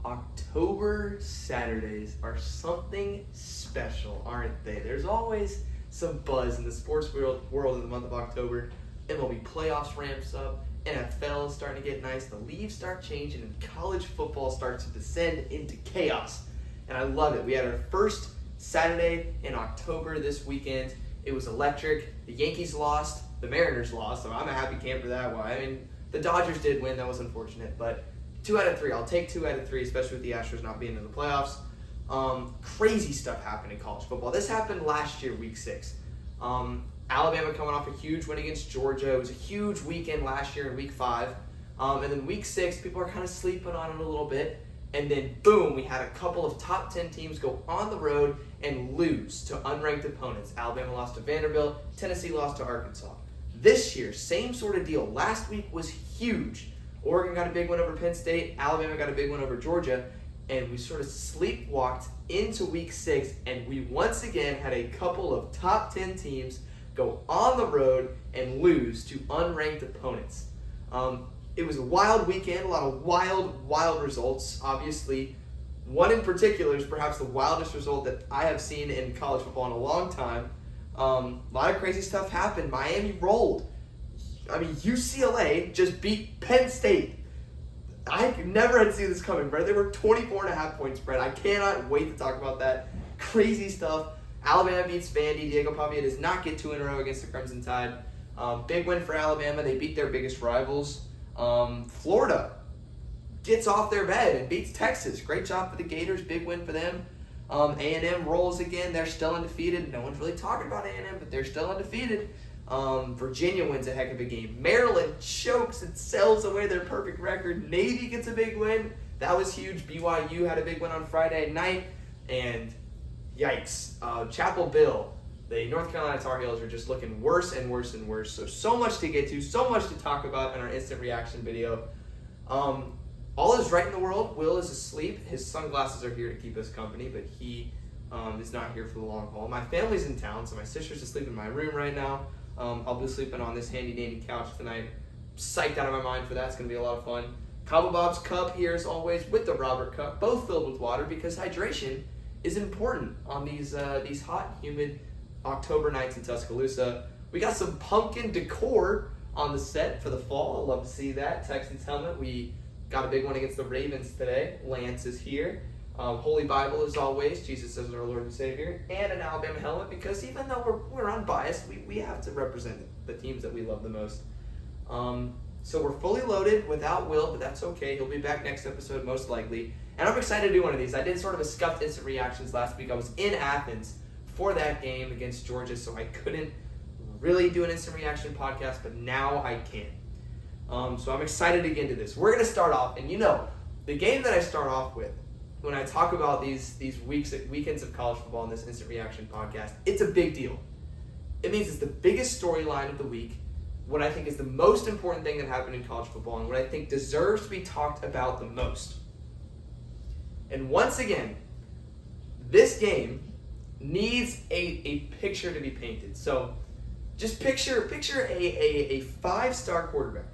October Saturdays are something special, aren't they? There's always some buzz in the sports world in the month of October. MLB playoffs ramps up, NFL is starting to get nice, the leaves start changing, and college football starts to descend into chaos. And I love it. We had our first Saturday in October this weekend. It was electric. The Yankees lost, the Mariners lost, so I'm a happy camper that way. I mean, the Dodgers did win, that was unfortunate, but 2 out of 3. I'll take 2 out of 3, especially with the Astros not being in the playoffs. Crazy stuff happened in college football. This happened last year, week 6. Alabama coming off a huge win against Georgia. It was a huge weekend last year in week 5. And then week 6, people are kind of sleeping on it a little bit. And then, boom, we had a couple of top 10 teams go on the road and lose to unranked opponents. Alabama lost to Vanderbilt. Tennessee lost to Arkansas. This year, same sort of deal. Last week was huge. Oregon got a big win over Penn State. Alabama got a big win over Georgia. And we sort of sleepwalked into week 6. And we once again had a couple of top 10 teams go on the road and lose to unranked opponents. It was a wild weekend, a lot of wild results. Obviously, one in particular is perhaps the wildest result that I have seen in college football in a long time. A lot of crazy stuff happened. Miami rolled. UCLA just beat Penn State. I never had seen this coming, bro. They were 24.5 point spread. I cannot wait to talk about that. Crazy stuff. Alabama beats Vandy. Diego Pavia does not get 2 in a row against the Crimson Tide. Big win for Alabama. They beat their biggest rivals. Florida gets off their bed and beats Texas. Great job for the Gators. Big win for them. A&M rolls again. They're still undefeated. No one's really talking about A&M, but they're still undefeated. Virginia wins a heck of a game. Maryland chokes and sells away their perfect record. Navy gets a big win. That was huge. BYU had a big win on Friday night. And yikes. Chapel Bill. The North Carolina Tar Heels are just looking worse and worse and worse. So much to get to, so much to talk about in our instant reaction video. All is right in the world. Will is asleep. His sunglasses are here to keep us company, but he is not here for the long haul. My family's in town, so my sister's asleep in my room right now. I'll be sleeping on this handy-dandy couch tonight. Psyched out of my mind for that. It's going to be a lot of fun. Cabo Bob's cup here, as always, with the Robert cup, both filled with water because hydration is important on these hot, humid October nights in Tuscaloosa. We got some pumpkin decor on the set for the fall. I love to see that. Texans helmet. We got a big one against the Ravens today. Lance is here. Holy Bible as always. Jesus is our Lord and Savior. And an Alabama helmet because even though we're unbiased, we have to represent the teams that we love the most. So we're fully loaded without Will, but that's okay. He'll be back next episode most likely. And I'm excited to do one of these. I did sort of a scuffed instant reactions last week. I was in Athens for that game against Georgia, so I couldn't really do an instant reaction podcast, but now I can. So I'm excited to get into this. We're going to start off, and the game that I start off with when I talk about these weekends of college football in this instant reaction podcast, it's a big deal. It means it's the biggest storyline of the week, what I think is the most important thing that happened in college football, and what I think deserves to be talked about the most. And once again, this game needs a picture to be painted. So just picture a 5-star quarterback,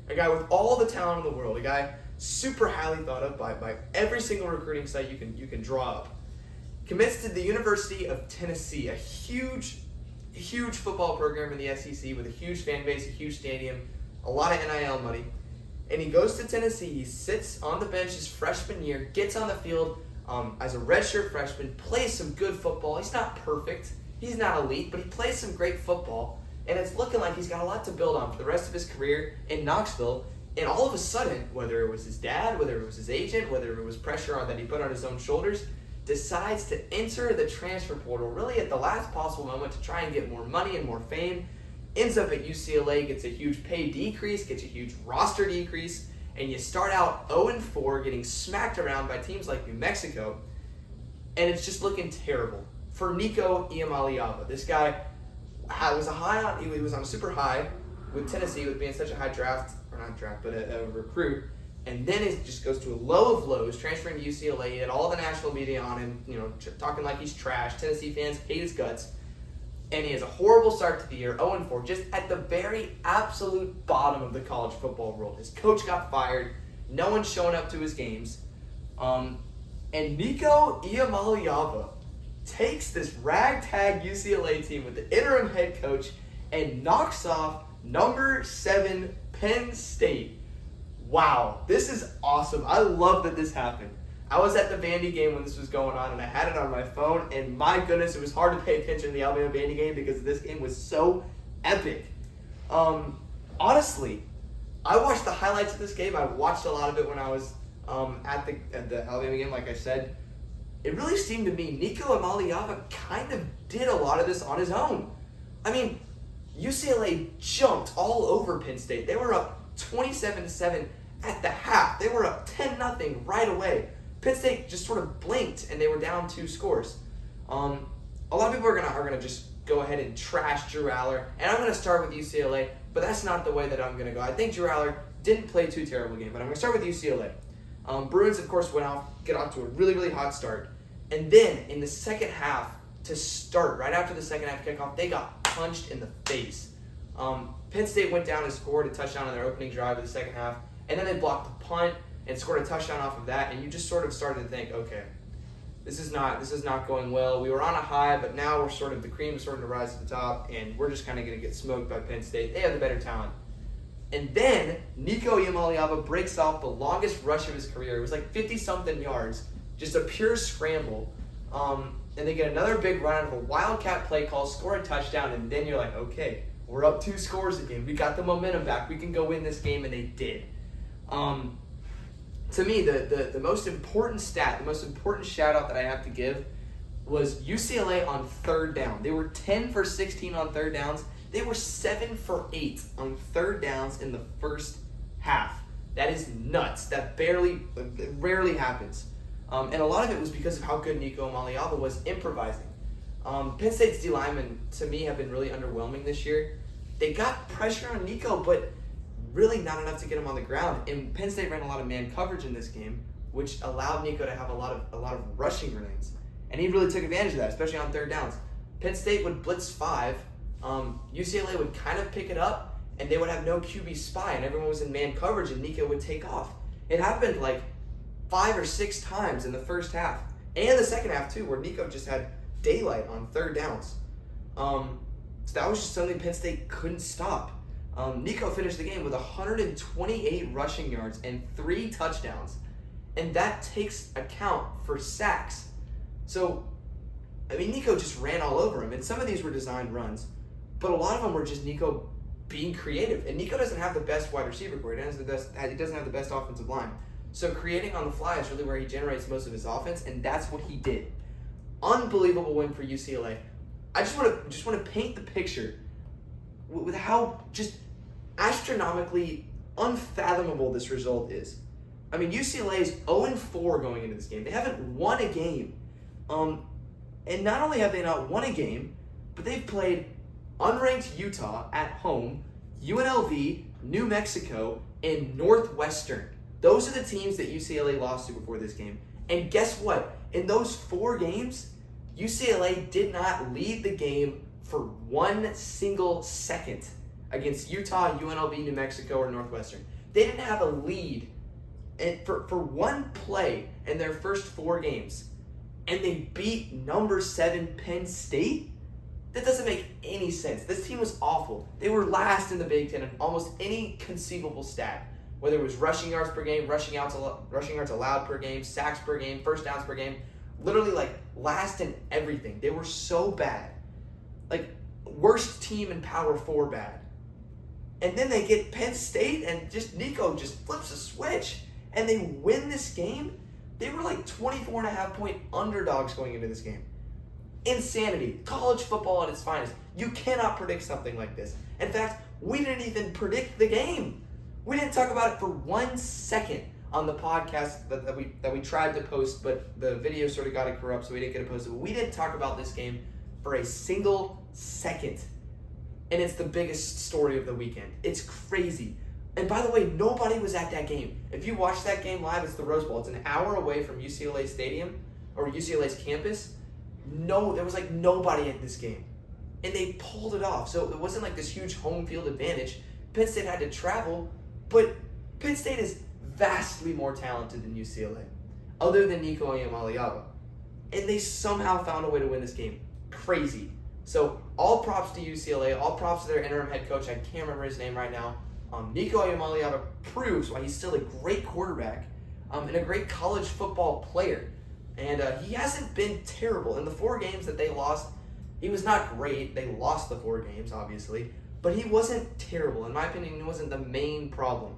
a guy with all the talent in the world, a guy super highly thought of by every single recruiting site you can draw up. Commits to the University of Tennessee, a huge football program in the SEC with a huge fan base, a huge stadium, a lot of NIL money. And he goes to Tennessee, he sits on the bench his freshman year, gets on the field as a redshirt freshman, plays some good football. He's not perfect, he's not elite, but he plays some great football. And it's looking like he's got a lot to build on for the rest of his career in Knoxville. And all of a sudden, whether it was his dad, whether it was his agent, whether it was pressure that he put on his own shoulders, decides to enter the transfer portal really at the last possible moment to try and get more money and more fame. Ends up at UCLA, gets a huge pay decrease, gets a huge roster decrease, and you start out 0-4, getting smacked around by teams like New Mexico, and it's just looking terrible for Nico Iamaleava. This guy was he was on a super high with Tennessee, with being such a high a recruit, and then it just goes to a low of lows, transferring to UCLA. He had all the national media on him, talking like he's trash. Tennessee fans hate his guts. And he has a horrible start to the year, 0-4, just at the very absolute bottom of the college football world. His coach got fired. No one's showing up to his games. And Nico Iamaleava takes this ragtag UCLA team with the interim head coach and knocks off number 7 Penn State. Wow, this is awesome. I love that this happened. I was at the Vandy game when this was going on, and I had it on my phone, and my goodness, it was hard to pay attention to the Alabama-Vandy game because this game was so epic. Honestly, I watched the highlights of this game. I watched a lot of it when I was at the Alabama game, like I said. It really seemed to me Nico Iamaleava kind of did a lot of this on his own. I mean, UCLA jumped all over Penn State. They were up 27-7 at the half. They were up 10-0 right away. Penn State just sort of blinked and they were down 2 scores. A lot of people are gonna just go ahead and trash Drew Aller, and I'm gonna start with UCLA, but that's not the way that I'm gonna go. I think Drew Aller didn't play too terrible game, but I'm gonna start with UCLA. Bruins, of course, get off to a really, really hot start, and then in the second half, to start right after the second half kickoff, they got punched in the face. Penn State went down and scored a touchdown on their opening drive of the second half, and then they blocked the punt and scored a touchdown off of that, and you just sort of started to think, okay, this is not going well. We were on a high, but now we're the cream is starting to rise to the top, and we're just kind of going to get smoked by Penn State. They have the better talent. And then Nico Iamaleava breaks off the longest rush of his career. It was like 50-something yards, just a pure scramble. And they get another big run out of a wildcat play call, score a touchdown, and then you're like, okay, we're up 2 scores again. We got the momentum back. We can go win this game, and they did. To me, the most important stat, the most important shout-out that I have to give was UCLA on third down. They were 10 for 16 on third downs. They were 7 for 8 on third downs in the first half. That is nuts. That rarely happens. And a lot of it was because of how good Nico Iamaleava was improvising. Penn State's D linemen, to me, have been really underwhelming this year. They got pressure on Nico, but really not enough to get him on the ground. And Penn State ran a lot of man coverage in this game, which allowed Nico to have a lot of rushing lanes. And he really took advantage of that, especially on third downs. Penn State would blitz 5. UCLA would kind of pick it up, and they would have no QB spy, and everyone was in man coverage, and Nico would take off. It happened like 5 or 6 times in the first half, and the second half too, where Nico just had daylight on third downs. So that was just something Penn State couldn't stop. Nico finished the game with 128 rushing yards and 3 touchdowns, and that takes account for sacks. So, I mean, Nico just ran all over him, and some of these were designed runs, but a lot of them were just Nico being creative. And Nico doesn't have the best wide receiver core. He doesn't have the best offensive line. So creating on the fly is really where he generates most of his offense, and that's what he did. Unbelievable win for UCLA. I just want to paint the picture with how just astronomically unfathomable this result is. I mean, UCLA is 0-4 going into this game. They haven't won a game. And not only have they not won a game, but they've played unranked Utah at home, UNLV, New Mexico, and Northwestern. Those are the teams that UCLA lost to before this game. And guess what? In those 4 games, UCLA did not lead the game for 1 single second against Utah, UNLV, New Mexico, or Northwestern. They didn't have a lead for 1 play in their first 4 games. And they beat number 7 Penn State? That doesn't make any sense. This team was awful. They were last in the Big Ten in almost any conceivable stat. Whether it was rushing yards per game, rushing yards allowed per game, sacks per game, first downs per game. Literally like last in everything. They were so bad. Like worst team in Power 4 bad. And then they get Penn State and just Nico just flips a switch and they win this game. They were like 24.5-point underdogs going into this game. Insanity. College football at its finest. You cannot predict something like this. In fact, we didn't even predict the game. We didn't talk about it for 1 second on the podcast that we tried to post, but the video sort of got it corrupt, so we didn't get it posted. But we didn't talk about this game for a single second. And it's the biggest story of the weekend. It's crazy. And by the way, nobody was at that game. If you watch that game live, it's the Rose Bowl. It's an hour away from UCLA Stadium, or UCLA's campus. No, there was like nobody at this game. And they pulled it off. So it wasn't like this huge home field advantage. Penn State had to travel, but Penn State is vastly more talented than UCLA. other than Nico Iamaleava. And they somehow found a way to win this game. Crazy. So all props to UCLA, all props to their interim head coach. I can't remember his name right now. Nico Iamaleava proves why he's still a great quarterback and a great college football player. And he hasn't been terrible. In the 4 games that they lost, he was not great. They lost the 4 games, obviously. But he wasn't terrible. In my opinion, he wasn't the main problem.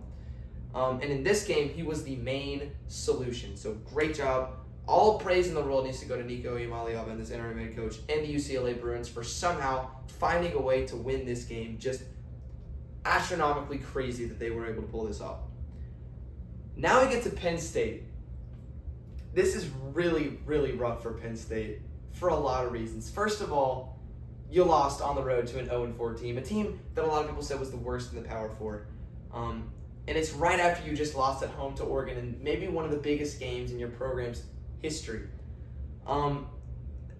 And in this game, he was the main solution. So great job. All praise in the world needs to go to Nico Iamaleava and this interim head coach and the UCLA Bruins for somehow finding a way to win this game. Just astronomically crazy that they were able to pull this off. Now we get to Penn State. This is really, really rough for Penn State for a lot of reasons. First of all, you lost on the road to an 0-4 team, a team that a lot of people said was the worst in the Power 4. And it's right after you just lost at home to Oregon in maybe one of the biggest games in your program's history.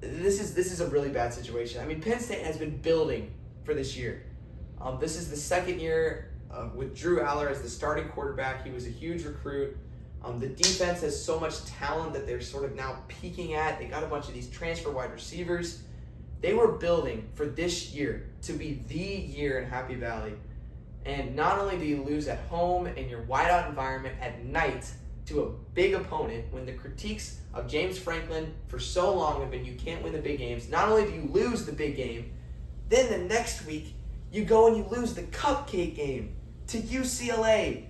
This is a really bad situation. I mean, Penn State has been building for this year. This is the second year with Drew Aller as the starting quarterback. He was a huge recruit. The defense has so much talent that they're sort of now peaking at. They got a bunch of these transfer wide receivers. They were building for this year to be the year in Happy Valley. And not only do you lose at home in your whiteout environment at night to a big opponent, when the critiques of James Franklin for so long have been you can't win the big games, not only do you lose the big game, then the next week you go and you lose the cupcake game to UCLA.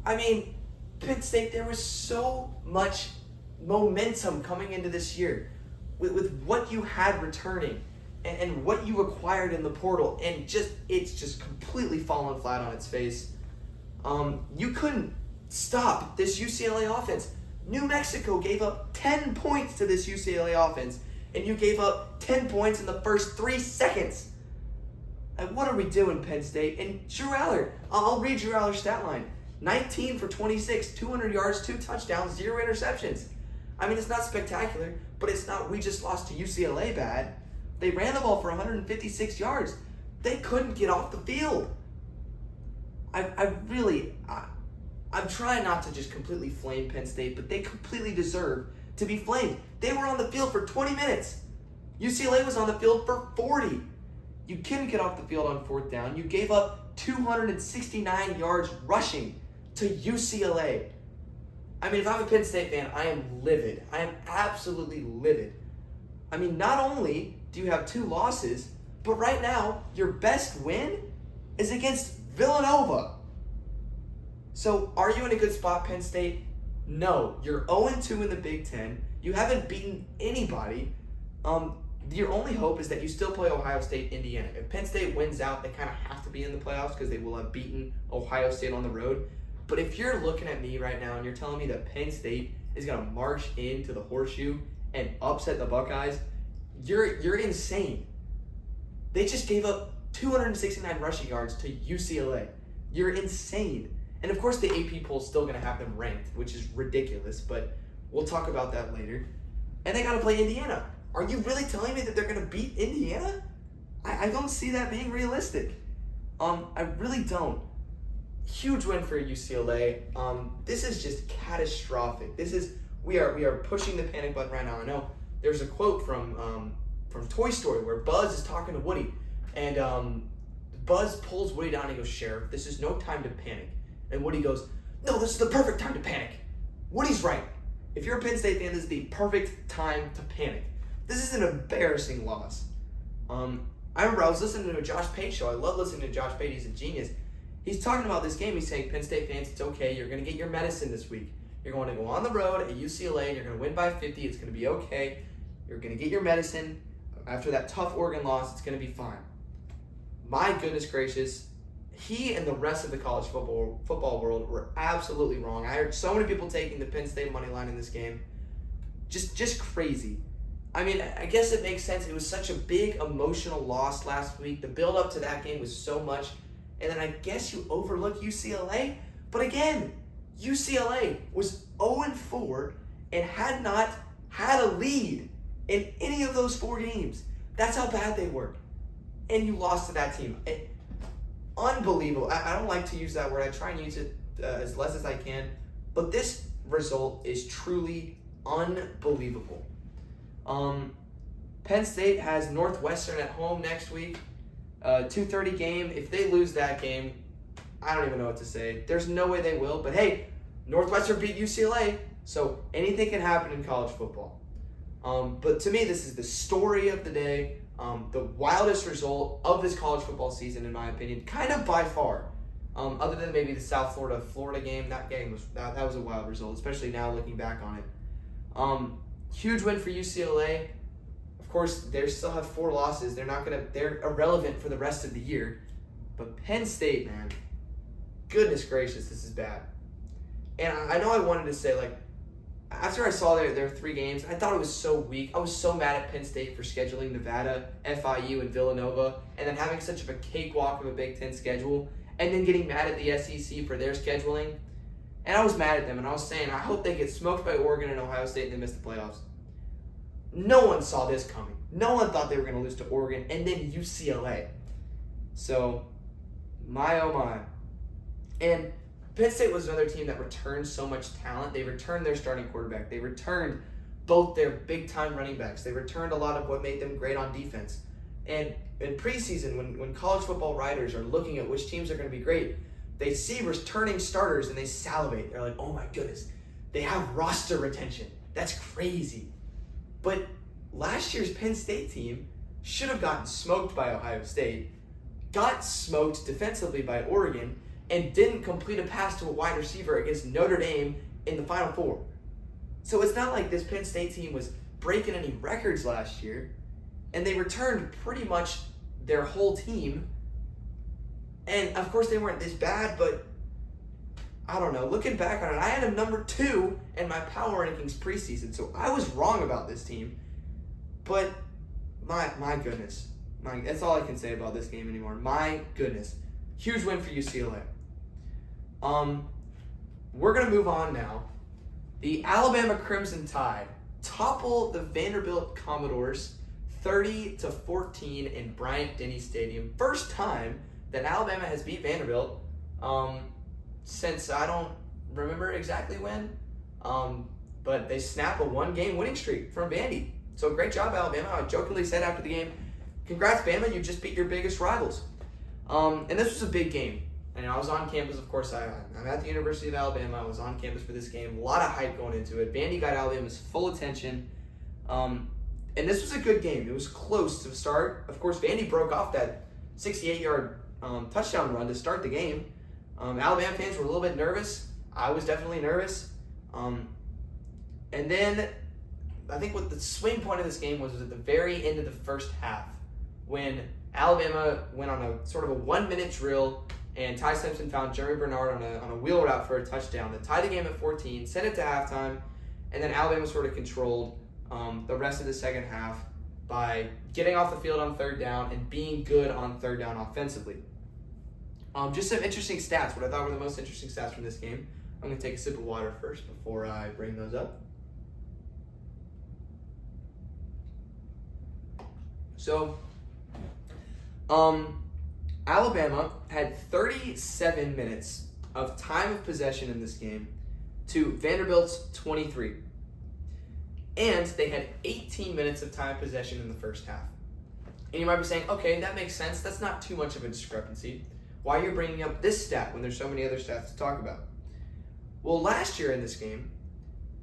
I mean, Penn State, there was so much momentum coming into this year with what you had returning and what you acquired in the portal, and it's just completely fallen flat on its face. You couldn't stop this UCLA offense. New Mexico gave up 10 points to this UCLA offense, and you gave up 10 points in the first 3 seconds. And what are we doing, Penn State? And Drew Aller, I'll read Drew Aller's stat line. 19 for 26, 200 yards, 2 touchdowns, 0 interceptions. I mean, it's not spectacular, but it's not we just lost to UCLA bad. They ran the ball for 156 yards. They couldn't get off the field. I'm trying not to just completely flame Penn State, but they completely deserve to be flamed. They were on the field for 20 minutes. UCLA was on the field for 40. You couldn't get off the field on 4th down. You gave up 269 yards rushing to UCLA. I mean, if I'm a Penn State fan, I am livid. I am absolutely livid. I mean, not only do you have 2 losses, but right now, your best win is against Villanova. So, are you in a good spot, Penn State? No. You're 0-2 in the Big Ten. You haven't beaten anybody. Your only hope is that you still play Ohio State, Indiana. If Penn State wins out, they kind of have to be in the playoffs because they will have beaten Ohio State on the road. But if you're looking at me right now and you're telling me that Penn State is going to march into the Horseshoe and upset the Buckeyes, you're insane. They just gave up 269 rushing yards to UCLA. You're insane. And of course the AP poll is still going to have them ranked, which is ridiculous, but we'll talk about that later. And they got to play Indiana. Are you really telling me that they're going to beat Indiana? I don't see that being realistic. I really don't. Huge win for UCLA. This is just catastrophic. We are pushing the panic button right now. I know there's a quote from Toy Story where Buzz is talking to Woody, and Buzz pulls Woody down and he goes, "Sheriff, this is no time to panic." And Woody goes, "No, this is the perfect time to panic." Woody's right. If you're a Penn State fan, this is the perfect time to panic. This is an embarrassing loss. I remember I was listening to a Josh Pate show. I love listening to Josh Pate. He's a genius. He's talking about this game. He's saying, Penn State fans, it's okay. You're going to get your medicine this week. You're going to go on the road at UCLA. You're going to win by 50. It's going to be okay. You're going to get your medicine. After that tough Oregon loss, it's going to be fine. My goodness gracious. He and the rest of the college football world were absolutely wrong. I heard so many people taking the Penn State money line in this game. Just crazy. I mean, I guess it makes sense. It was such a big emotional loss last week. The build up to that game was so much. And then I guess you overlook UCLA. But again, UCLA was 0-4 and had not had a lead in any of those 4 games. That's how bad they were. And you lost to that team. Unbelievable. I don't like to use that word. I try and use it as less as I can. But this result is truly unbelievable. Penn State has Northwestern at home next week. 2:30 game. If they lose that game, I don't even know what to say. There's no way they will. But hey, Northwestern beat UCLA, so anything can happen in college football. But to me, this is the story of the day. The wildest result of this college football season, in my opinion, kind of by far. Other than maybe the South Florida game, that was a wild result, especially now looking back on it. Huge win for UCLA. Of course, they still have 4 losses. They're irrelevant for the rest of the year. But Penn State, man, goodness gracious, this is bad. And I know I wanted to say, like, after I saw their 3 games, I thought it was so weak. I was so mad at Penn State for scheduling Nevada, FIU, and Villanova, and then having such of a cakewalk of a Big Ten schedule, and then getting mad at the SEC for their scheduling. And I was mad at them, and I was saying, I hope they get smoked by Oregon and Ohio State and they miss the playoffs. No one saw this coming. No one thought they were going to lose to Oregon and then UCLA. So, my oh my. And Penn State was another team that returned so much talent. They returned their starting quarterback. They returned both their big-time running backs. They returned a lot of what made them great on defense. And in preseason, when college football writers are looking at which teams are going to be great, they see returning starters and they salivate. They're like, oh my goodness, they have roster retention. That's crazy. But last year's Penn State team should have gotten smoked by Ohio State, got smoked defensively by Oregon, and didn't complete a pass to a wide receiver against Notre Dame in the Final Four. So it's not like this Penn State team was breaking any records last year, and they returned pretty much their whole team. And of course they weren't this bad, but I don't know. Looking back on it, I had them number 2 in my power rankings preseason, so I was wrong about this team. But my goodness, that's all I can say about this game anymore. My goodness, huge win for UCLA. We're gonna move on now. The Alabama Crimson Tide topple the Vanderbilt Commodores 30-14 in Bryant-Denny Stadium. First time that Alabama has beat Vanderbilt since I don't remember exactly when, but they snap a 1-game winning streak from Vandy. So great job, Alabama. I jokingly said after the game, congrats, Bama, you just beat your biggest rivals. And this was a big game. And I was on campus, of course. I'm at the University of Alabama. I was on campus for this game. A lot of hype going into it. Vandy got Alabama's full attention. And this was a good game. It was close to start. Of course, Vandy broke off that 68-yard touchdown run to start the game. Alabama fans were a little bit nervous. I was definitely nervous. And then I think what the swing point of this game was at the very end of the first half when Alabama went on a sort of a 1-minute drill and Ty Simpson found Jeremy Bernard on a wheel route for a touchdown to tie the game at 14, sent it to halftime, and then Alabama sort of controlled the rest of the second half by getting off the field on 3rd down and being good on 3rd down offensively. Just some interesting stats, what I thought were the most interesting stats from this game. I'm going to take a sip of water first before I bring those up. So, Alabama had 37 minutes of time of possession in this game to Vanderbilt's 23. And they had 18 minutes of time of possession in the first half. And you might be saying, okay, that makes sense. That's not too much of a discrepancy. Why are you bringing up this stat when there's so many other stats to talk about? Well, last year in this game,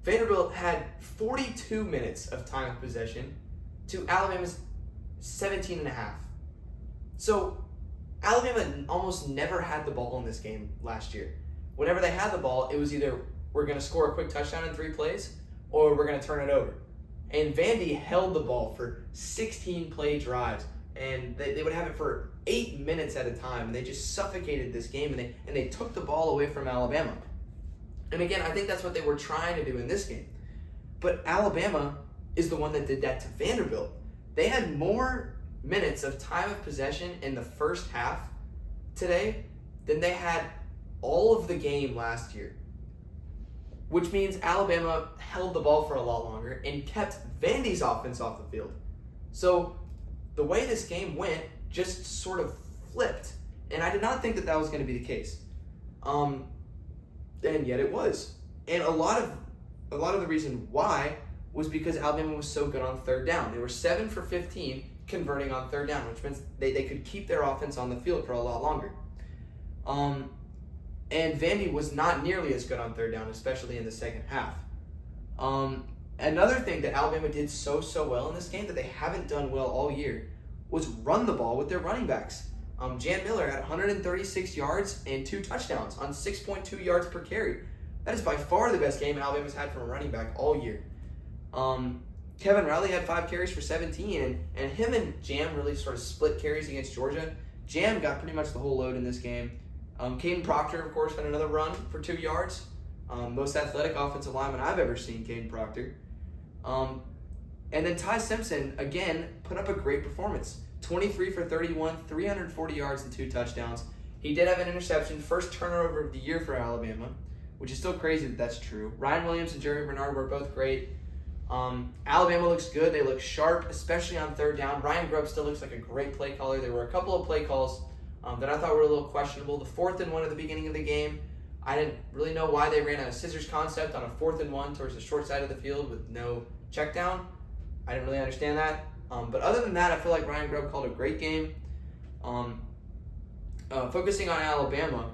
Vanderbilt had 42 minutes of time of possession to Alabama's 17 and a half. So Alabama almost never had the ball in this game last year. Whenever they had the ball, it was either we're going to score a quick touchdown in 3 plays or we're going to turn it over. And Vandy held the ball for 16 play drives, and they would have it for 8 minutes at a time, and they just suffocated this game, and they took the ball away from Alabama. And again, I think that's what they were trying to do in this game. But Alabama is the one that did that to Vanderbilt. They had more minutes of time of possession in the first half today than they had all of the game last year, which means Alabama held the ball for a lot longer and kept Vandy's offense off the field. So the way this game went just sort of flipped, and I did not think that was going to be the case. And yet it was. And a lot of the reason why was because Alabama was so good on third down. They were 7 for 15 converting on third down, which means they could keep their offense on the field for a lot longer. And Vandy was not nearly as good on third down, especially in the second half. Another thing that Alabama did so well in this game that they haven't done well all year was run the ball with their running backs. Jan Miller had 136 yards and 2 touchdowns on 6.2 yards per carry. That is by far the best game Alabama's had from a running back all year. Kevin Riley had 5 carries for 17, and him and Jam really sort of split carries against Georgia. Jam got pretty much the whole load in this game. Caden Proctor, of course, had another run for 2 yards. Most athletic offensive lineman I've ever seen, Caden Proctor. And then Ty Simpson, again, put up a great performance. 23 for 31, 340 yards and 2 touchdowns. He did have an interception, first turnover of the year for Alabama, which is still crazy that that's true. Ryan Williams and Jeremy Bernard were both great. Alabama looks good. They look sharp, especially on third down. Ryan Grubb still looks like a great play caller. There were a couple of play calls that I thought were a little questionable. The 4th and 1 at the beginning of the game, I didn't really know why they ran a scissors concept on a 4th and 1 towards the short side of the field with no check down. I didn't really understand that. But other than that, I feel like Ryan Grubb called a great game. Focusing on Alabama,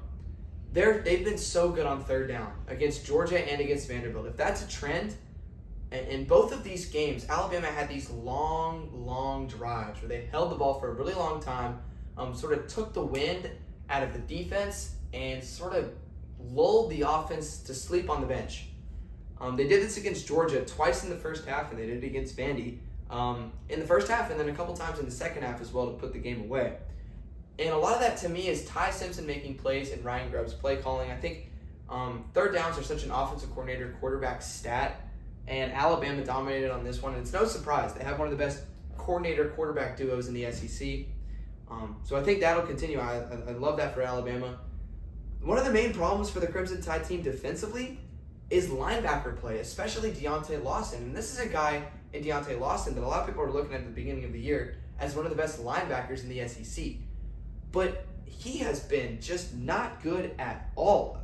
they've been so good on third down against Georgia and against Vanderbilt. If that's a trend, in both of these games, Alabama had these long drives where they held the ball for a really long time, sort of took the wind out of the defense and sort of lulled the offense to sleep on the bench. They did this against Georgia twice in the first half, and they did it against Vandy in the first half, and then a couple times in the second half as well to put the game away. And a lot of that to me is Ty Simpson making plays and Ryan Grubb's play calling. I think third downs are such an offensive coordinator quarterback stat, and Alabama dominated on this one. And it's no surprise. They have one of the best coordinator quarterback duos in the SEC. So I think that'll continue. I love that for Alabama. One of the main problems for the Crimson Tide team defensively is linebacker play, especially Deontay Lawson. And this is a guy in Deontay Lawson that a lot of people are looking at the beginning of the year as one of the best linebackers in the SEC. But he has been just not good at all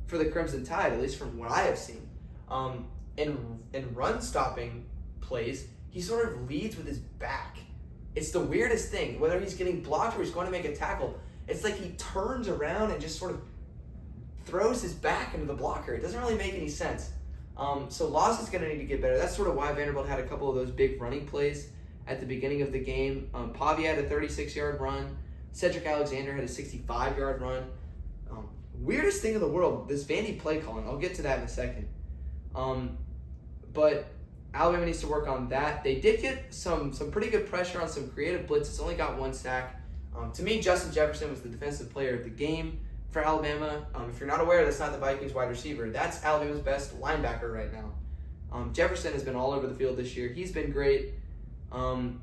for the Crimson Tide, at least from what I have seen. In run-stopping plays, he sort of leads with his back. It's the weirdest thing. Whether he's getting blocked or he's going to make a tackle, it's like he turns around and just sort of throws his back into the blocker. It doesn't really make any sense. So Lawson's going to need to get better. That's sort of why Vanderbilt had a couple of those big running plays at the beginning of the game. Pavia had a 36-yard run. Cedric Alexander had a 65-yard run. Weirdest thing in the world, this Vandy play calling. I'll get to that in a second. But Alabama needs to work on that. They did get some pretty good pressure on some creative blitzes. Only got 1 sack. To me, Justin Jefferson was the defensive player of the game for Alabama. If you're not aware, that's not the Vikings wide receiver. That's Alabama's best linebacker right now. Jefferson has been all over the field this year. He's been great.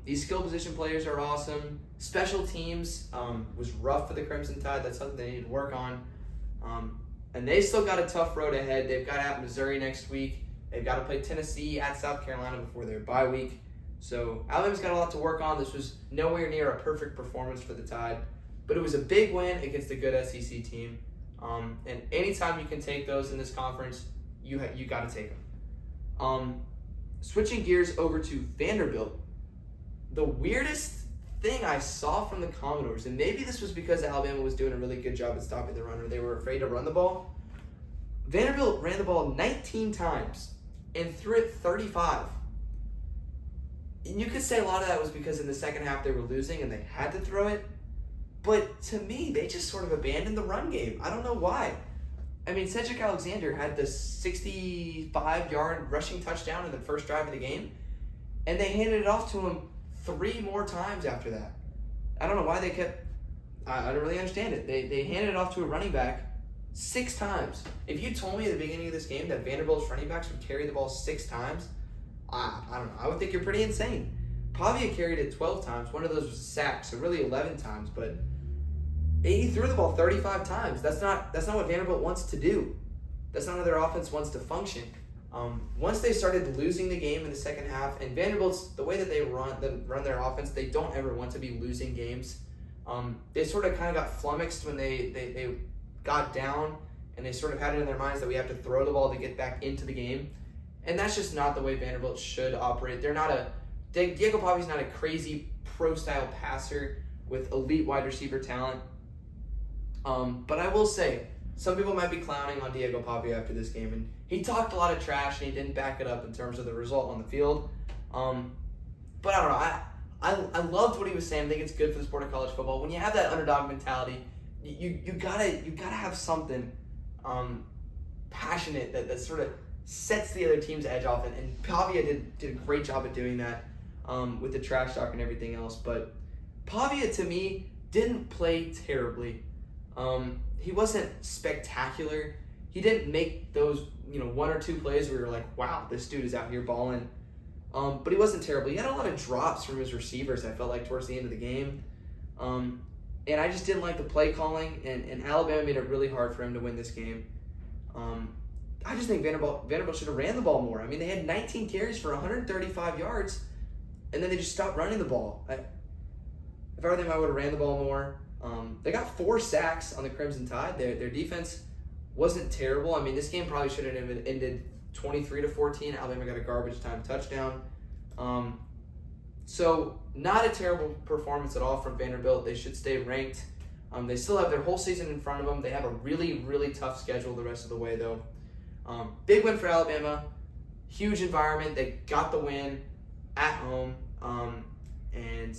These skill position players are awesome. Special teams was rough for the Crimson Tide. That's something they need to work on. And they still got a tough road ahead. They've got at Missouri next week. They've got to play Tennessee at South Carolina before their bye week. So Alabama's got a lot to work on. This was nowhere near a perfect performance for the Tide, but it was a big win against a good SEC team. And anytime you can take those in this conference, you got to take them. Switching gears over to Vanderbilt, the weirdest thing I saw from the Commodores, and maybe this was because Alabama was doing a really good job at stopping the run, or they were afraid to run the ball. Vanderbilt ran the ball 19 times and threw it 35. And you could say a lot of that was because in the second half they were losing and they had to throw it. But to me, they just sort of abandoned the run game. I don't know why. I mean, Cedric Alexander had the 65-yard rushing touchdown in the first drive of the game, and they handed it off to him 3 more times after that. I don't know why they kept... I don't really understand it. They handed it off to a running back 6 times. If you told me at the beginning of this game that Vanderbilt's running backs would carry the ball 6 times, I don't know. I would think you're pretty insane. Pavia carried it 12 times. One of those was a sack, so really 11 times. But he threw the ball 35 times. That's not what Vanderbilt wants to do. That's not how their offense wants to function. Once they started losing the game in the second half, and Vanderbilt's, the way that they run their offense, they don't ever want to be losing games. They sort of kind of got flummoxed when they got down and they sort of had it in their minds that we have to throw the ball to get back into the game. And that's just not the way Vanderbilt should operate. Diego Pavi's not a crazy pro-style passer with elite wide receiver talent. But I will say, some people might be clowning on Diego Pavi after this game, and he talked a lot of trash, and he didn't back it up in terms of the result on the field. But I don't know. I loved what he was saying. I think it's good for the sport of college football. When you have that underdog mentality, you gotta have something passionate that sort of sets the other team's edge off, and Pavia did a great job at doing that with the trash talk and everything else. But Pavia, to me, didn't play terribly. He wasn't spectacular. He didn't make those one or two plays where you're like, wow, this dude is out here balling. But he wasn't terrible. He had a lot of drops from his receivers, I felt like, towards the end of the game. And I just didn't like the play calling, and Alabama made it really hard for him to win this game. I just think Vanderbilt should have ran the ball more. I mean, they had 19 carries for 135 yards, and then they just stopped running the ball. If I were them, I would have ran the ball more. They got 4 sacks on the Crimson Tide. Their defense wasn't terrible. I mean, this game probably should have ended 23-14. Alabama got a garbage time touchdown. So not a terrible performance at all from Vanderbilt. They should stay ranked. They still have their whole season in front of them. They have a really, really tough schedule the rest of the way, though. Big win for Alabama. Huge environment. They got the win at home. And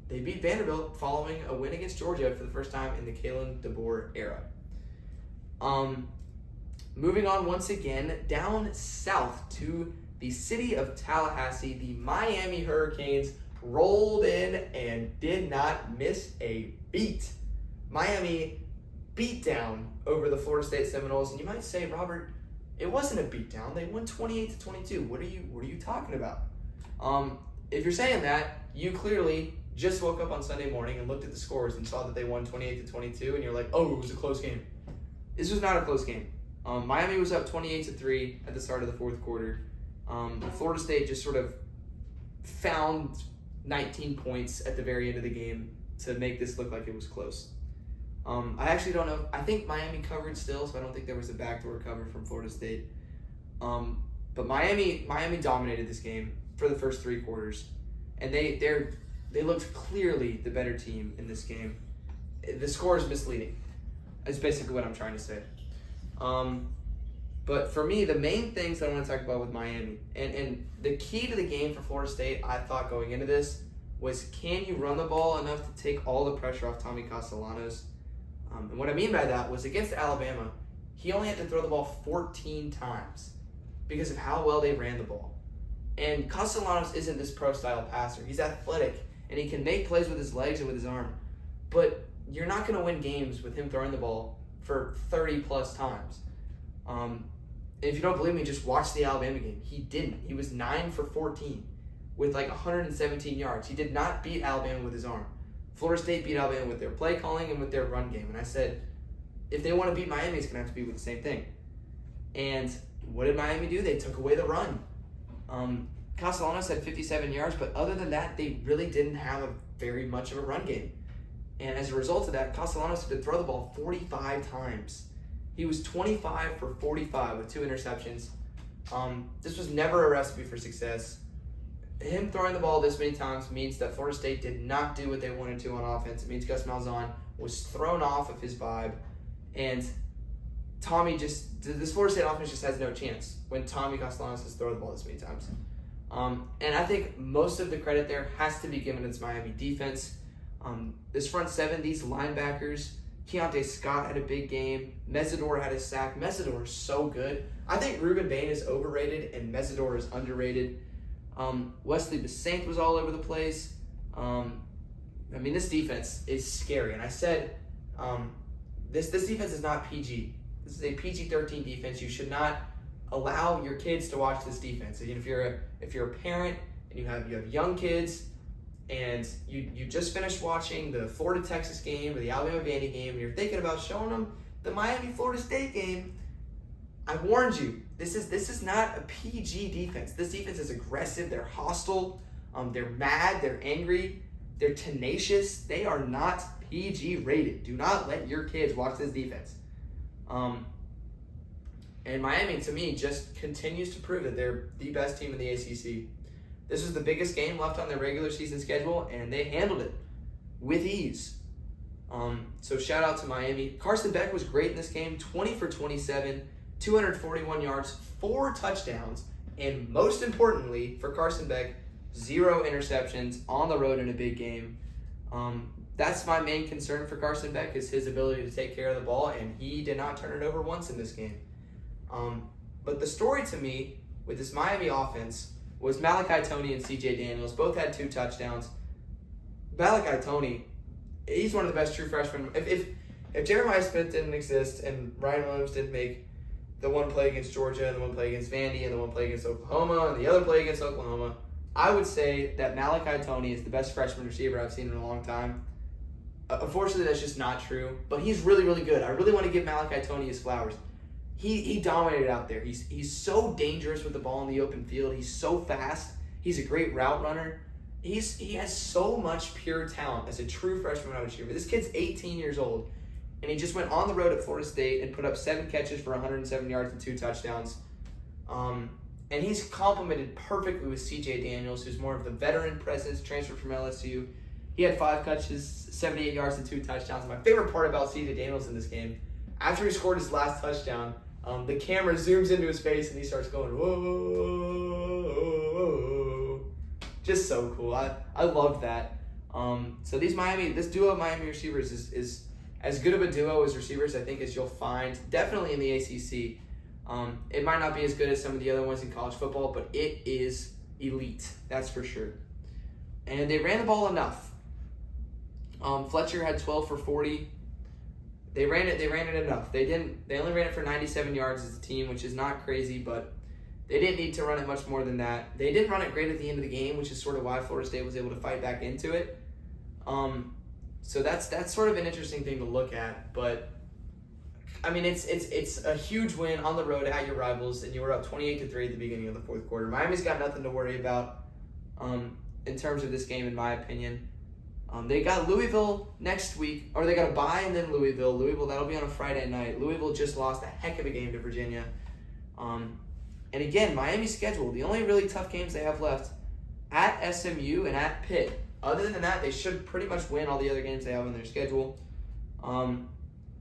they beat Vanderbilt following a win against Georgia for the first time in the Kalen DeBoer era. Moving on once again down south to the city of Tallahassee, the Miami Hurricanes rolled in and did not miss a beat. Miami beat down over the Florida State Seminoles, and you might say, Robert, it wasn't a beatdown. They won 28-22. What are you talking about? If you're saying that, you clearly just woke up on Sunday morning and looked at the scores and saw that they won 28-22, and you're like, oh, it was a close game. This was not a close game. Miami was up 28-3 at the start of the fourth quarter. Florida State just sort of found 19 points at the very end of the game to make this look like it was close. I actually don't know. I think Miami covered still, so I don't think there was a backdoor cover from Florida State. But Miami dominated this game for the first 3 quarters, and they looked clearly the better team in this game. The score is misleading. That's basically what I'm trying to say. But for me, the main things that I want to talk about with Miami, and the key to the game for Florida State, I thought going into this, was can you run the ball enough to take all the pressure off Tommy Castellanos? And what I mean by that was against Alabama, he only had to throw the ball 14 times because of how well they ran the ball. And Castellanos isn't this pro-style passer. He's athletic, and he can make plays with his legs and with his arm. But you're not going to win games with him throwing the ball for 30-plus times. If you don't believe me, just watch the Alabama game. He didn't. He was 9 for 14 with like 117 yards. He did not beat Alabama with his arm. Florida State beat Alabama with their play calling and with their run game. And I said, if they want to beat Miami, it's going to have to be with the same thing. And what did Miami do? They took away the run. Castellanos had 57 yards, but other than that, they really didn't have very much of a run game. And as a result of that, Castellanos had to throw the ball 45 times. He was 25 for 45 with 2 interceptions. This was never a recipe for success. Him throwing the ball this many times means that Florida State did not do what they wanted to on offense. It means Gus Malzahn was thrown off of his vibe. And this Florida State offense just has no chance when Tommy Castellanos has thrown the ball this many times. And I think most of the credit there has to be given to its Miami defense. This front seven, these linebackers, Keontae Scott had a big game. Mesidor had a sack. Mesidor is so good. I think Ruben Bain is overrated and Mesidor is underrated. Wesley Besaint was all over the place. This defense is scary. And I said, this defense is not PG. This is a PG-13 defense. You should not allow your kids to watch this defense. And if you're a parent and you have young kids and you just finished watching the Florida-Texas game or the Alabama-Vandy game and you're thinking about showing them the Miami-Florida State game, I warned you. This is not a PG defense. This defense is aggressive. They're hostile. They're mad. They're angry. They're tenacious. They are not PG rated. Do not let your kids watch this defense. And Miami, to me, just continues to prove that they're the best team in the ACC. This was the biggest game left on their regular season schedule, and they handled it with ease. So shout out to Miami. Carson Beck was great in this game, 20 for 27, 241 yards, 4 touchdowns, and most importantly for Carson Beck, 0 interceptions on the road in a big game. That's my main concern for Carson Beck is his ability to take care of the ball, and he did not turn it over once in this game. But the story to me with this Miami offense was Malachi Toney and CJ Daniels. Both had 2 touchdowns. Malachi Toney, he's one of the best true freshmen. If Jeremiah Smith didn't exist and Ryan Williams didn't make the one play against Georgia and the one play against Vandy and the one play against Oklahoma and the other play against Oklahoma, I would say that Malachi Toney is the best freshman receiver I've seen in a long time. Unfortunately, that's just not true. But he's really, really good. I really want to give Malachi Toney his flowers. He dominated out there. He's so dangerous with the ball in the open field. He's so fast. He's a great route runner. He has so much pure talent as a true freshman wide receiver. This kid's 18 years old, and he just went on the road at Florida State and put up 7 catches for 107 yards and 2 touchdowns. And he's complemented perfectly with CJ Daniels, who's more of the veteran presence, transferred from LSU. He had 5 catches, 78 yards, and 2 touchdowns. My favorite part about CJ Daniels in this game, after he scored his last touchdown, the camera zooms into his face and he starts going, whoa, whoa, whoa. Just so cool. I loved that. So this duo of Miami receivers is as good of a duo as receivers, I think, as you'll find, definitely in the ACC. It might not be as good as some of the other ones in college football, but it is elite, that's for sure. And they ran the ball enough. Fletcher had 12 for 40. They ran it enough. They only ran it for 97 yards as a team, which is not crazy, but they didn't need to run it much more than that. They didn't run it great at the end of the game, which is sort of why Florida State was able to fight back into it. So that's sort of an interesting thing to look at, but I mean it's a huge win on the road at your rivals, and you were up 28-3 at the beginning of the fourth quarter. Miami's got nothing to worry about in terms of this game, in my opinion. They got Louisville next week, or they got a bye and then Louisville. That'll be on a Friday night. Louisville just lost a heck of a game to Virginia. And again, Miami's schedule, the only really tough games they have left, at SMU and at Pitt. Other than that, they should pretty much win all the other games they have on their schedule.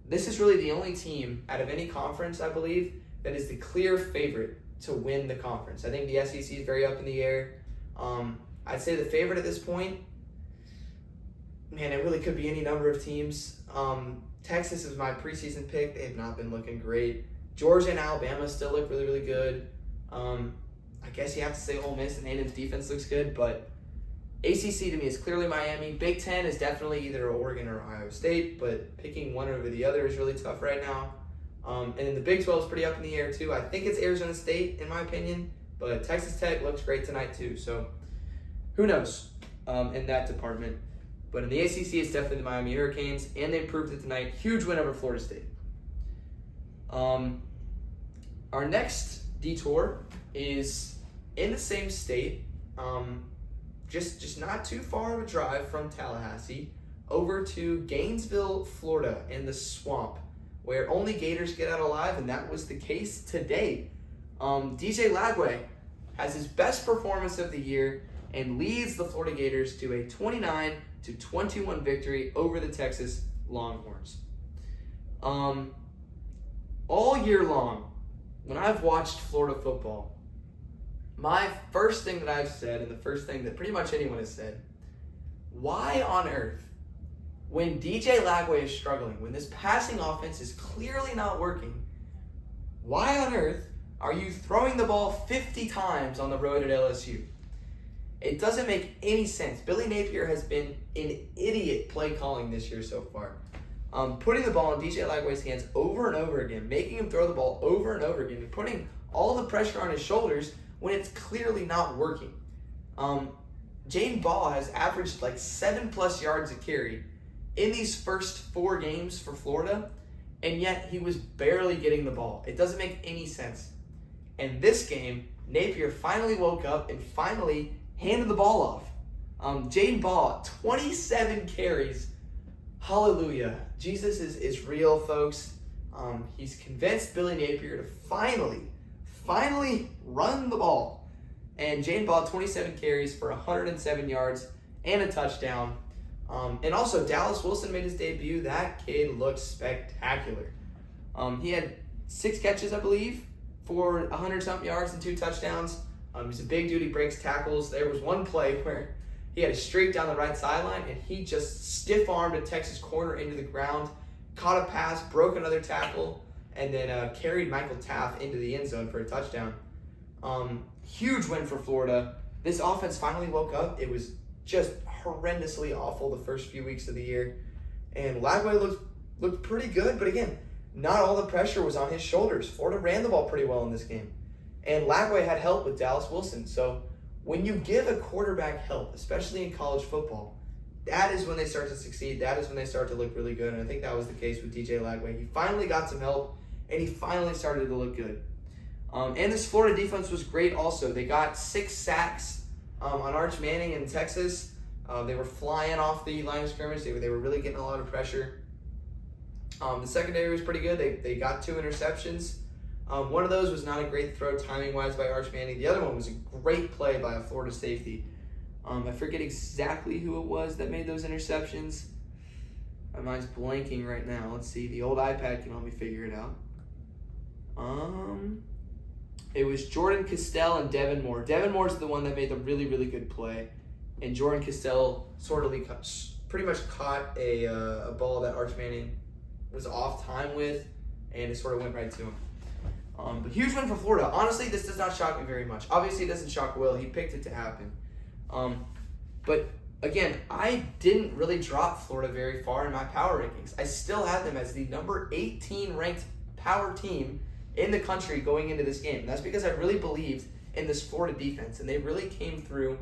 This is really the only team out of any conference, I believe, that is the clear favorite to win the conference. I think the SEC is very up in the air. I'd say the favorite at this point, man, it really could be any number of teams. Texas is my preseason pick. They have not been looking great. Georgia and Alabama still look really, really good. I guess you have to say Ole Miss and A&M's defense looks good, but ACC to me is clearly Miami. Big Ten is definitely either Oregon or Ohio State, but picking one over the other is really tough right now. And then the Big 12 is pretty up in the air too. I think it's Arizona State in my opinion, but Texas Tech looks great tonight too. So who knows in that department. But in the ACC, it's definitely the Miami Hurricanes, and they proved it tonight. Huge win over Florida State. Our next detour is in the same state, just not too far of a drive from Tallahassee, over to Gainesville, Florida, in the Swamp, where only Gators get out alive, and that was the case today. DJ Lagway has his best performance of the year and leads the Florida Gators to a 29-21 victory over the Texas Longhorns. All year long, when I've watched Florida football, my first thing that I've said, and the first thing that pretty much anyone has said, why on earth, when DJ Lagway is struggling, when this passing offense is clearly not working, why on earth are you throwing the ball 50 times on the road at LSU? It doesn't make any sense. Billy Napier has been an idiot play calling this year so far. Putting the ball in DJ Lagway's hands over and over again, making him throw the ball over and over again, and putting all the pressure on his shoulders when it's clearly not working. Jaden Ball has averaged like 7+ yards a carry in these first 4 games for Florida, and yet he was barely getting the ball. It doesn't make any sense. And this game, Napier finally woke up and finally handed the ball off. Jaden Ball, 27 carries. Hallelujah. Jesus is real, folks. He's convinced Billy Napier to finally run the ball. And Jaden Ball, 27 carries for 107 yards and a touchdown. And also, Dallas Wilson made his debut. That kid looked spectacular. He had 6 catches, I believe, for 100-something yards and 2 touchdowns. He's a big dude. He breaks tackles. There was one play where he had a streak down the right sideline, and he just stiff-armed a Texas corner into the ground, caught a pass, broke another tackle, and then carried Michael Taft into the end zone for a touchdown. Huge win for Florida. This offense finally woke up. It was just horrendously awful the first few weeks of the year. And Lagway looked pretty good, but again, not all the pressure was on his shoulders. Florida ran the ball pretty well in this game. And Lagway had help with Dallas Wilson. So when you give a quarterback help, especially in college football, that is when they start to succeed. That is when they start to look really good. And I think that was the case with DJ Lagway. He finally got some help, and he finally started to look good. And this Florida defense was great also. They got 6 sacks on Arch Manning in Texas. They were flying off the line of scrimmage. They were really getting a lot of pressure. The secondary was pretty good. They got 2 interceptions. One of those was not a great throw timing-wise by Arch Manning. The other one was a great play by a Florida safety. I forget exactly who it was that made those interceptions. My mind's blanking right now. Let's see. The old iPad can help me figure it out. It was Jordan Castell and Devin Moore. Devin Moore's the one that made the really, really good play. And Jordan Castell pretty much caught a ball that Arch Manning was off time with, and it sort of went right to him. But huge win for Florida. Honestly, this does not shock me very much. Obviously, it doesn't shock Will. He picked it to happen. But again, I didn't really drop Florida very far in my power rankings. I still had them as the number 18 ranked power team in the country going into this game. And that's because I really believed in this Florida defense, and they really came through.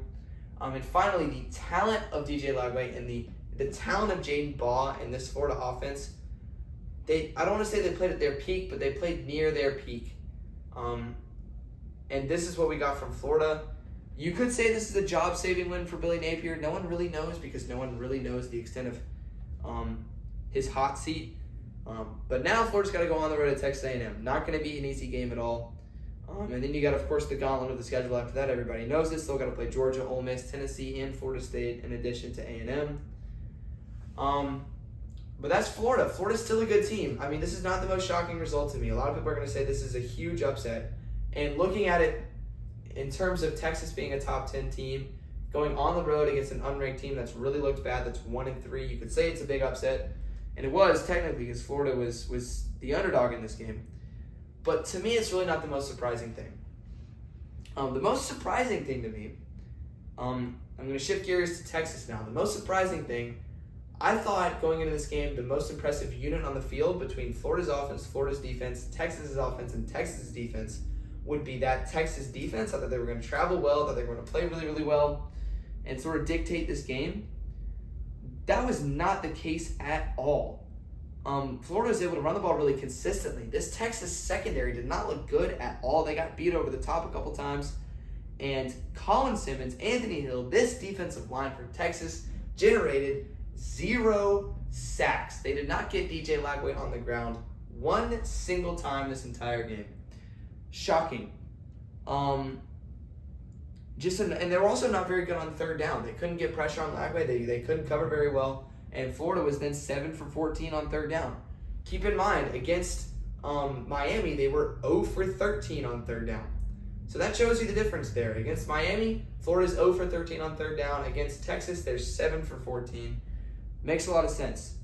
And finally, the talent of DJ Lagway and the talent of Jaden Baugh in this Florida offense, I don't want to say they played at their peak, but they played near their peak. And this is what we got from Florida. You could say this is a job-saving win for Billy Napier. No one really knows because no one really knows the extent of his hot seat. But now Florida's got to go on the road to Texas A&M. Not going to be an easy game at all. And then you got, of course, the gauntlet of the schedule after that. Everybody knows this. Still got to play Georgia, Ole Miss, Tennessee, and Florida State in addition to A&M. But that's Florida. Florida's still a good team. I mean, this is not the most shocking result to me. A lot of people are going to say this is a huge upset. And looking at it in terms of Texas being a top 10 team, going on the road against an unranked team that's really looked bad, that's 1-3, you could say it's a big upset. And it was, technically, because Florida was the underdog in this game. But to me, it's really not the most surprising thing. The most surprising thing to me, I'm going to shift gears to Texas now. The most surprising thing, I thought going into this game, the most impressive unit on the field between Florida's offense, Florida's defense, Texas's offense, and Texas's defense would be that Texas defense. I thought they were going to travel well, I thought they were going to play really, really well, and sort of dictate this game. That was not the case at all. Florida was able to run the ball really consistently. This Texas secondary did not look good at all. They got beat over the top a couple times. And Colin Simmons, Anthony Hill, this defensive line for Texas generated 0 sacks. They did not get DJ Lagway on the ground one single time this entire game. Shocking. And they were also not very good on third down. They couldn't get pressure on Lagway. They couldn't cover very well. And Florida was then 7 for 14 on third down. Keep in mind, against Miami, they were 0 for 13 on third down. So that shows you the difference there. Against Miami, Florida's 0 for 13 on third down. Against Texas, they're 7 for 14. Makes a lot of sense.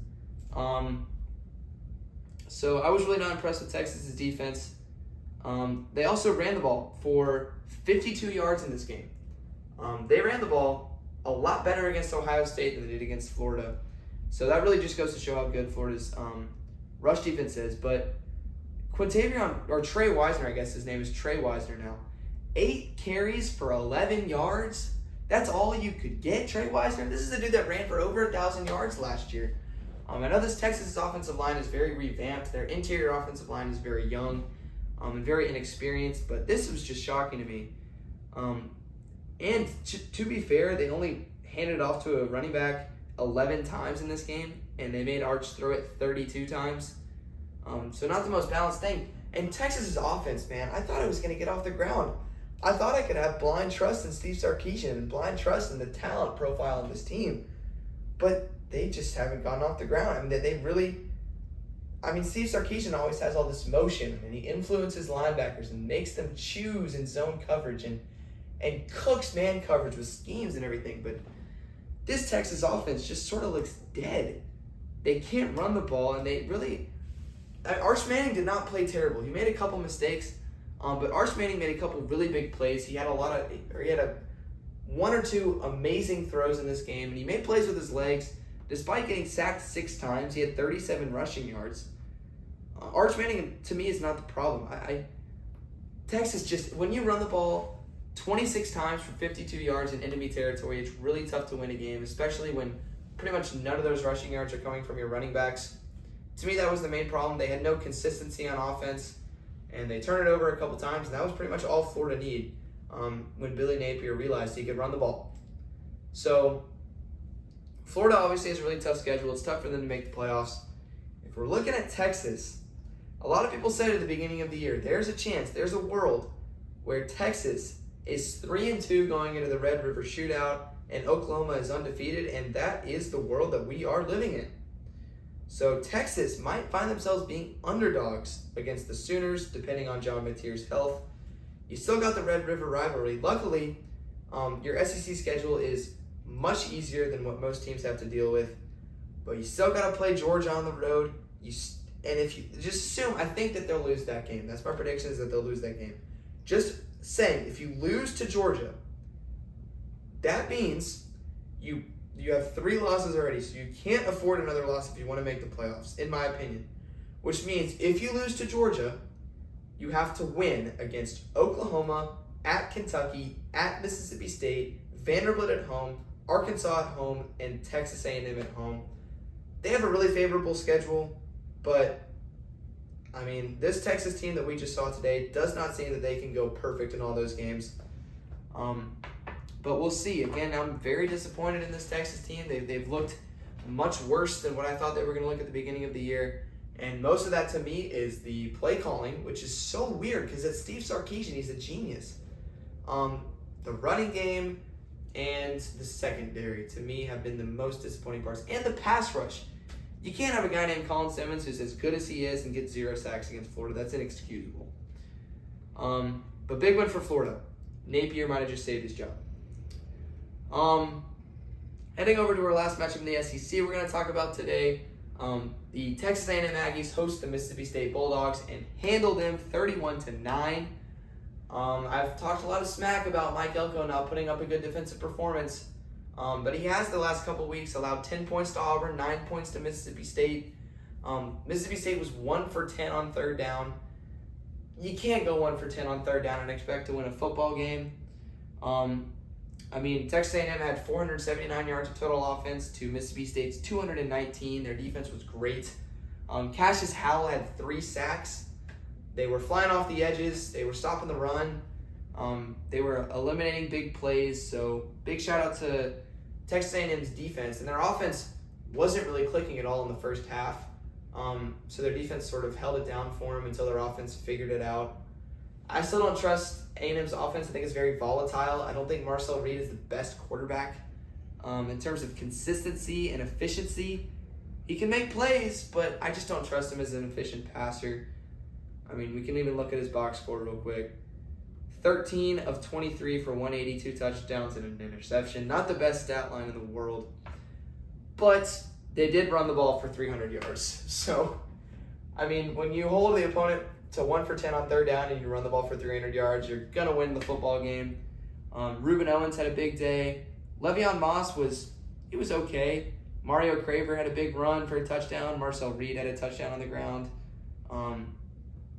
So I was really not impressed with Texas's defense. They also ran the ball for 52 yards in this game. They ran the ball a lot better against Ohio State than they did against Florida. So that really just goes to show how good Florida's rush defense is. But Trey Wisner, I guess his name is Trey Wisner now. 8 carries for 11 yards. That's all you could get, Trey Wisner? This is a dude that ran for over 1,000 yards last year. I know this Texas offensive line is very revamped. Their interior offensive line is very young and very inexperienced. But this was just shocking to me. And to be fair, they only handed it off to a running back 11 times in this game, and they made Arch throw it 32 times. So not the most balanced thing. And Texas's offense, man, I thought it was going to get off the ground. I thought I could have blind trust in Steve Sarkisian and blind trust in the talent profile of this team. But they just haven't gotten off the ground. I mean, Steve Sarkisian always has all this motion, and he influences linebackers and makes them choose in zone coverage and cooks man coverage with schemes and everything. But this Texas offense just sort of looks dead. They can't run the ball, and they really... Arch Manning did not play terrible. He made a couple mistakes, but Arch Manning made a couple really big plays. He had one or two amazing throws in this game, and he made plays with his legs. Despite getting sacked 6 times, he had 37 rushing yards. Arch Manning, to me, is not the problem. Texas just, when you run the ball 26 times for 52 yards in enemy territory, it's really tough to win a game, especially when pretty much none of those rushing yards are coming from your running backs. To me, that was the main problem. They had no consistency on offense, and they turned it over a couple times, and that was pretty much all Florida needed when Billy Napier realized he could run the ball. So, Florida obviously has a really tough schedule. It's tough for them to make the playoffs. If we're looking at Texas, a lot of people said at the beginning of the year, there's a chance, there's a world where Texas is 3-2 going into the Red River Shootout, and Oklahoma is undefeated, and that is the world that we are living in. So Texas might find themselves being underdogs against the Sooners, depending on John Mateer's health. You still got the Red River rivalry. Luckily, your SEC schedule is much easier than what most teams have to deal with. But you still got to play Georgia on the road. And if you just assume, I think that they'll lose that game. That's my prediction, is that they'll lose that game. Just saying, if you lose to Georgia, that means you have 3 losses already, so you can't afford another loss if you want to make the playoffs, in my opinion. Which means if you lose to Georgia, you have to win against Oklahoma, at Kentucky, at Mississippi State, Vanderbilt at home, Arkansas at home, and Texas A&M at home. They have a really favorable schedule, but this Texas team that we just saw today does not seem that they can go perfect in all those games. But we'll see. Again, I'm very disappointed in this Texas team. They've looked much worse than what I thought they were going to look at the beginning of the year. And most of that, to me, is the play calling, which is so weird because it's Steve Sarkisian. He's a genius. The running game and the secondary, to me, have been the most disappointing parts. And the pass rush. You can't have a guy named Colin Simmons who's as good as he is and get 0 sacks against Florida. That's inexcusable. But big win for Florida. Napier might have just saved his job. Heading over to our last matchup in the SEC, we're going to talk about today. The Texas A&M Aggies host the Mississippi State Bulldogs and handle them 31-9. I've talked a lot of smack about Mike Elko now putting up a good defensive performance, but he has the last couple weeks allowed 10 points to Auburn, 9 points to Mississippi State. Mississippi State was 1 for 10 on third down. You can't go 1 for 10 on third down and expect to win a football game. Texas A&M had 479 yards of total offense to Mississippi State's 219. Their defense was great. Cassius Howell had 3 sacks. They were flying off the edges. They were stopping the run. They were eliminating big plays. So big shout out to Texas A&M's defense. And their offense wasn't really clicking at all in the first half. So their defense sort of held it down for them until their offense figured it out. I still don't trust A&M's offense. I think it's very volatile. I don't think Marcel Reed is the best quarterback. In terms of consistency and efficiency, he can make plays, but I just don't trust him as an efficient passer. We can even look at his box score real quick. 13 of 23 for 182 touchdowns and an interception. Not the best stat line in the world. But they did run the ball for 300 yards. So, when you hold the opponent to 1 for 10 on third down and you run the ball for 300 yards, you're going to win the football game. Reuben Owens had a big day. Le'Veon Moss was okay. Mario Craver had a big run for a touchdown. Marcel Reed had a touchdown on the ground.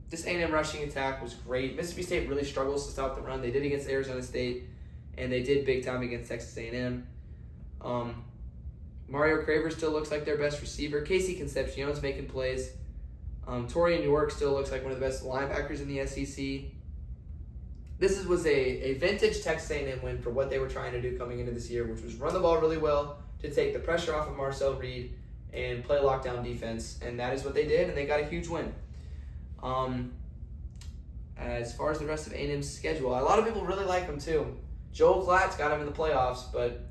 This A&M rushing attack was great. Mississippi State really struggles to stop the run. They did against Arizona State, and they did big time against Texas A&M. Mario Craver still looks like their best receiver. Casey Concepcion's making plays. Torian York still looks like one of the best linebackers in the SEC. This was a vintage Texas A&M win for what they were trying to do coming into this year, which was run the ball really well to take the pressure off of Marcel Reed and play lockdown defense, and that is what they did, and they got a huge win. As far as the rest of A&M's schedule, a lot of people really like them too. Joel Klatt's got him in the playoffs, but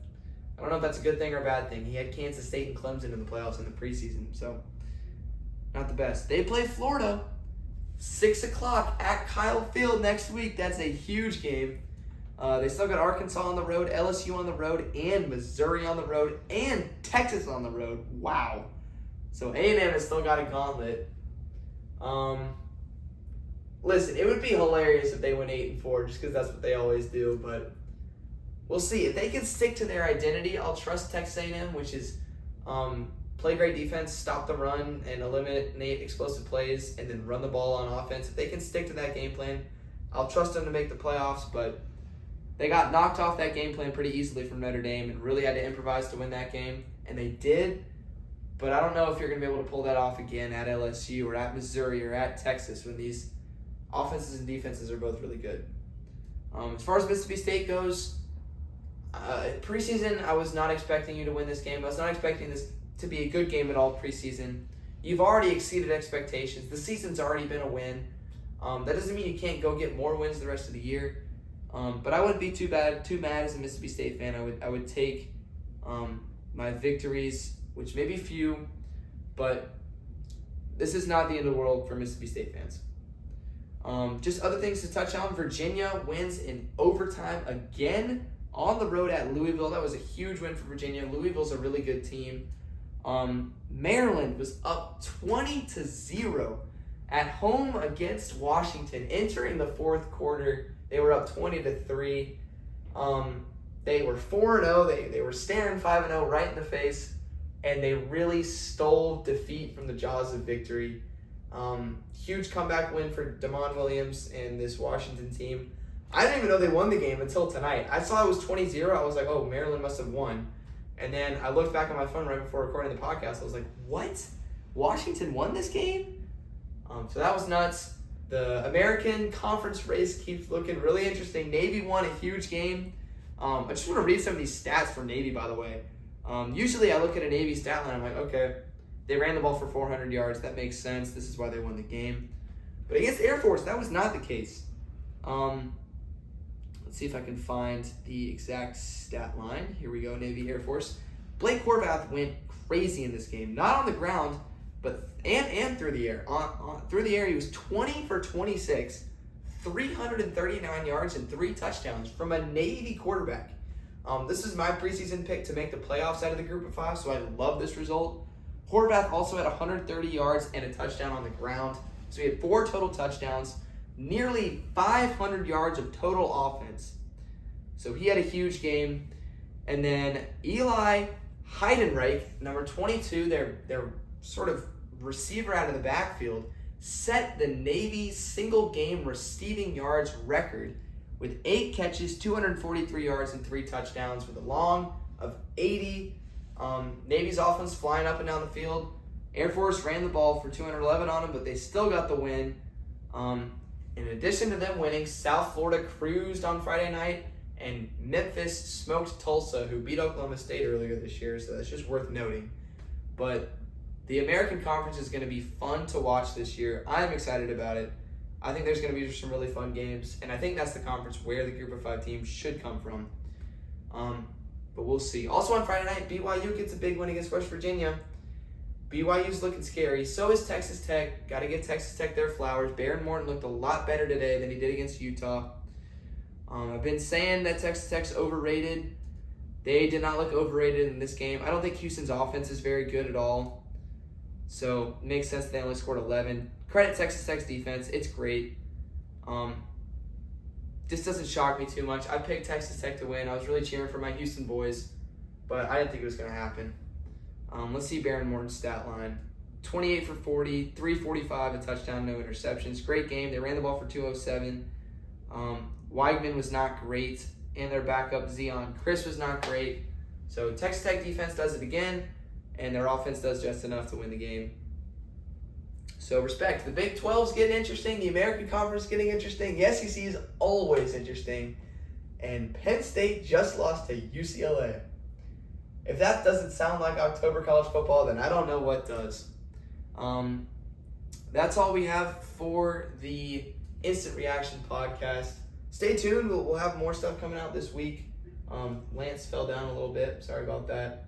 I don't know if that's a good thing or a bad thing. He had Kansas State and Clemson in the playoffs in the preseason, so not the best. They play Florida, 6 o'clock at Kyle Field next week. That's a huge game. They still got Arkansas on the road, LSU on the road, and Missouri on the road, and Texas on the road. Wow. So A&M has still got a gauntlet. Listen, it would be hilarious if they went 8-4, just because that's what they always do. But we'll see. If they can stick to their identity, I'll trust Texas A&M, which is play great defense, stop the run, and eliminate explosive plays, and then run the ball on offense. If they can stick to that game plan, I'll trust them to make the playoffs. But they got knocked off that game plan pretty easily from Notre Dame and really had to improvise to win that game, and they did. But I don't know if you're going to be able to pull that off again at LSU or at Missouri or at Texas when these offenses and defenses are both really good. As far as Mississippi State goes, preseason, I was not expecting you to win this game. I was not expecting this to be a good game at all preseason. You've already exceeded expectations. The season's already been a win. That doesn't mean you can't go get more wins the rest of the year. But I wouldn't be too mad as a Mississippi State fan. I would take my victories, which may be few, but this is not the end of the world for Mississippi State fans. Just other things to touch on. Virginia wins in overtime again on the road at Louisville. That was a huge win for Virginia. Louisville's a really good team. Maryland was up 20-0 at home against Washington. Entering the fourth quarter, they were up 20-3. They were 4-0. They were staring 5-0 right in the face, and they really stole defeat from the jaws of victory. Huge comeback win for Damon Williams and this Washington team. I didn't even know they won the game until tonight. I saw it was 20-0. I was like, oh, Maryland must have won. And then I looked back on my phone right before recording the podcast. I was like, what? Washington won this game? So that was nuts. The American Conference race keeps looking really interesting. Navy won a huge game. I just want to read some of these stats for Navy, by the way. Usually I look at a Navy stat line, I'm like, okay, they ran the ball for 400 yards. That makes sense. This is why they won the game. But against Air Force, that was not the case. Let's see if I can find the exact stat line. Here we go, Navy Air Force. Blake Horvath went crazy in this game. Not on the ground, but and through the air. Through the air, he was 20 for 26, 339 yards, and 3 touchdowns from a Navy quarterback. This is my preseason pick to make the playoffs out of the group of 5, so I love this result. Horvath also had 130 yards and a touchdown on the ground. So he had 4 total touchdowns, nearly 500 yards of total offense. So he had a huge game. And then Eli Heidenreich, number 22, their sort of receiver out of the backfield, set the Navy single-game receiving yards record with 8 catches, 243 yards, and 3 touchdowns with a long of 80. Navy's offense flying up and down the field. Air Force ran the ball for 211 on them, but they still got the win. In addition to them winning, South Florida cruised on Friday night, and Memphis smoked Tulsa, who beat Oklahoma State earlier this year, so that's just worth noting. But the American Conference is going to be fun to watch this year. I'm excited about it. I think there's going to be some really fun games, and I think that's the conference where the Group of 5 teams should come from. But we'll see. Also on Friday night, BYU gets a big win against West Virginia. BYU's looking scary. So is Texas Tech. Got to give Texas Tech their flowers. Baron Morton looked a lot better today than he did against Utah. I've been saying that Texas Tech's overrated. They did not look overrated in this game. I don't think Houston's offense is very good at all. So it makes sense they only scored 11. Credit Texas Tech's defense. It's great. This doesn't shock me too much. I picked Texas Tech to win. I was really cheering for my Houston boys, but I didn't think it was going to happen. Let's see Baron Morton's stat line. 28 for 40, 345, a touchdown, no interceptions. Great game. They ran the ball for 207. Weigman was not great, and their backup, Zion Chris, was not great. So Texas Tech defense does it again, and their offense does just enough to win the game. So respect. The Big 12's getting interesting. The American Conference is getting interesting. The SEC is always interesting. And Penn State just lost to UCLA. If that doesn't sound like October college football, then I don't know what does. That's all we have for the Instant Reaction podcast. Stay tuned. We'll have more stuff coming out this week. Lance fell down a little bit. Sorry about that.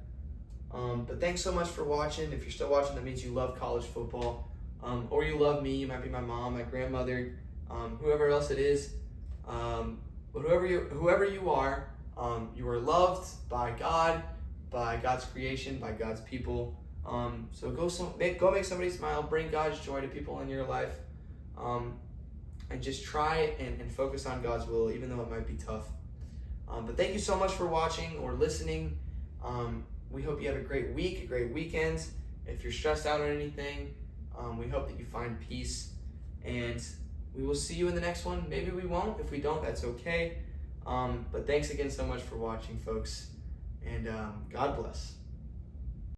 But thanks so much for watching. If you're still watching, that means you love college football. Or you love me. You might be my mom, my grandmother, whoever else it is. But whoever you are loved by God, by God's creation, by God's people. So go make somebody smile. Bring God's joy to people in your life. And just try and focus on God's will, even though it might be tough. But thank you so much for watching or listening. We hope you have a great week, a great weekend. If you're stressed out on anything, we hope that you find peace. And we will see you in the next one. Maybe we won't. If we don't, that's okay. But thanks again so much for watching, folks. And God bless.